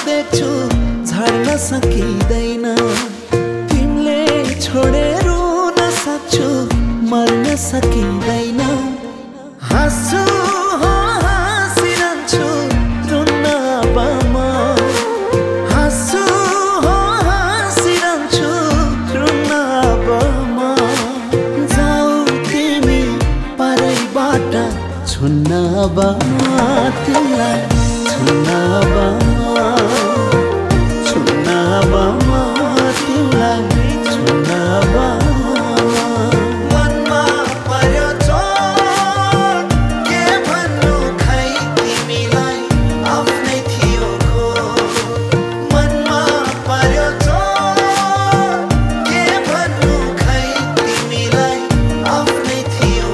देख्छु झर्न सकिँदैन तिमीले छोडेर रुन सक्छु मर्न सकिँदैन हाँस्छु हो हाँसिरहन्छु रुन्न अब म हाँस्छु हो हाँसिरहन्छु रुन्न अब म जाऊ तिमी परैबाट छुन्न अब म तिमीलाई छुन्न अब छुन्न अब म तिमीलाई छुन्न अब मनमा पर्यो चोट के भन्नु खै तिमीलाई आफ्नै थियो खोट मनमा पर्यो चोट के भन्नु खै तिमीलाई आफ्नै थियो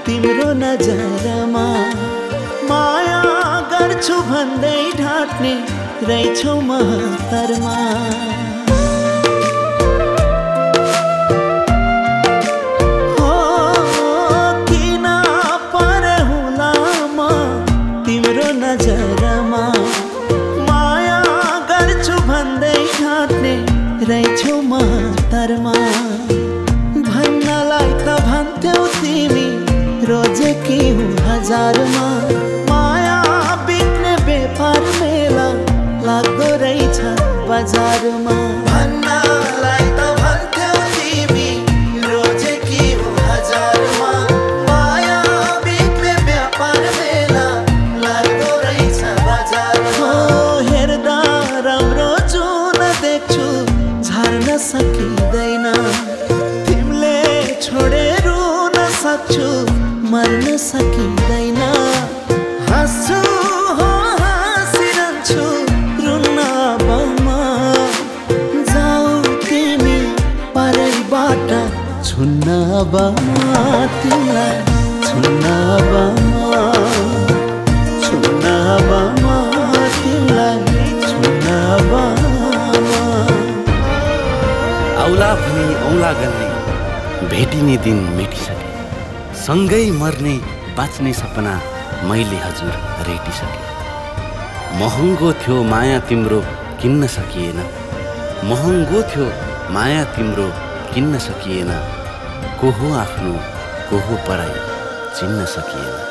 तिम्रो नजरमा माया गर्छु भन्दै ढाट्ने रहेछौ महतरमा हो किन परे होला म तिम्रो नजरमा माया गर्छु भन्दै ढाट्ने रहेछौ महतरमा भन्नलाई त भन्थ्यौ तिमी रोजेकी हूँ हजारमा माया बिक्ने व्यापार मेला लाग्दो रहेछ बजारमा भन्नलाई त भन्थ्यौ तिमी रोजेकी हूँ हजारमा माया बिक्ने व्यापार मेला लाग्दो रहेछ बजारमा हेर्दा राम्रो जुन देख्छु झर्न सकिँदैन तिमीले छोडेर रुन सक्छु मर्न सकिँदैन हाँस्छु हो हाँसिरहन्छु रुन्न अब म जाऊ तिमी परैबाट छुन्न अब म तिमीलाई छुन्न अब म छुन्न अब म तिमीलाई छुन्न अब औला भनी औला गर्ने भेटिने दिन मेटिसके सँगै मर्ने बाँच्ने सपना मैले हजुर रेटिसके महँगो थियो माया तिम्रो किन्न सकिएन महँगो थियो माया तिम्रो किन्न सकिएन को हो आफ्नो को हो पराई चिन्न सकिएन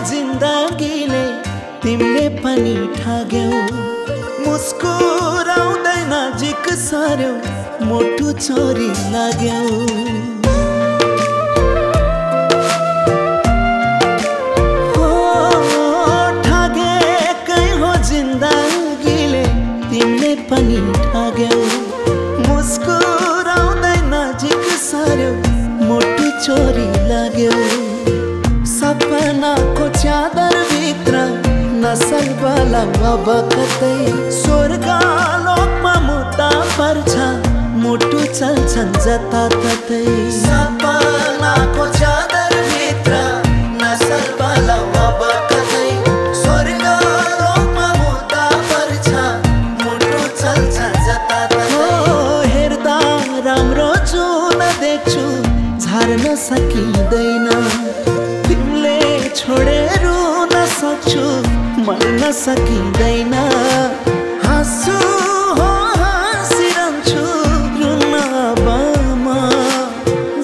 जिन्दगीले तिमीले पनि ठग्यौ मुस्कुराउँदै नजिक सर्यौ मोटु चोरी लाग्यौ हो ठगेकै हो जिन्दगीले तिमीले पनि ठग्यौ मुस्कुराउँदै नजिक सर्यौ मोटु चोरी लाग्यौ सपनाको चादर भित्र नसल बला अब कतै स्वर्ग लोकमा मुद्दा पर्छ मुटु चल्छन् जताततै सपनाको चादर भित्र नसल बला अब कतै स्वर्ग लोकमा मुद्दा पर्छ मुटु चल्छन् जताततै हेर्दा राम्रो जुन देख्छु झर्न सकिँदैन तिमीले छोडेर रुन सक्छु मर्न सकिँदैन हाँस्छु हो हाँसिरहन्छु रुन्न अब म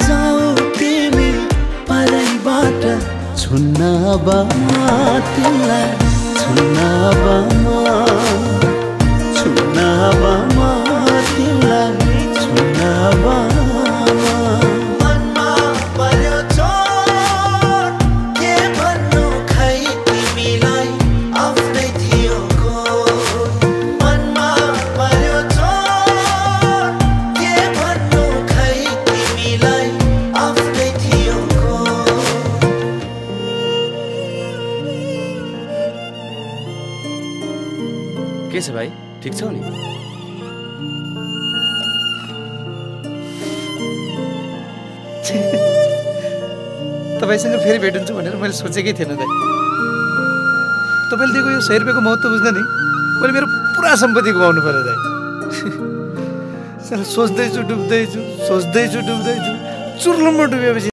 जाऊ तिमी परैबाट छुन्न अब म तिमीलाई छुन्न अब म छुन्न अब म तिमीलाई छुन्न अब छ भाइ? ठिक छौ नि? तपाईँसँग फेरि भेट हुन्छ भनेर मैले सोचेकै थिएन दाइ। तपाईँले दिएको यो 100 रुपियाँको महत्त्व बुझ्दा नि मैले मेरो पुरा सम्पत्ति गुमाउनु पर्यो दाइ। सोच्दैछु डुब्दैछु चुर्लुम्म डुबेपछि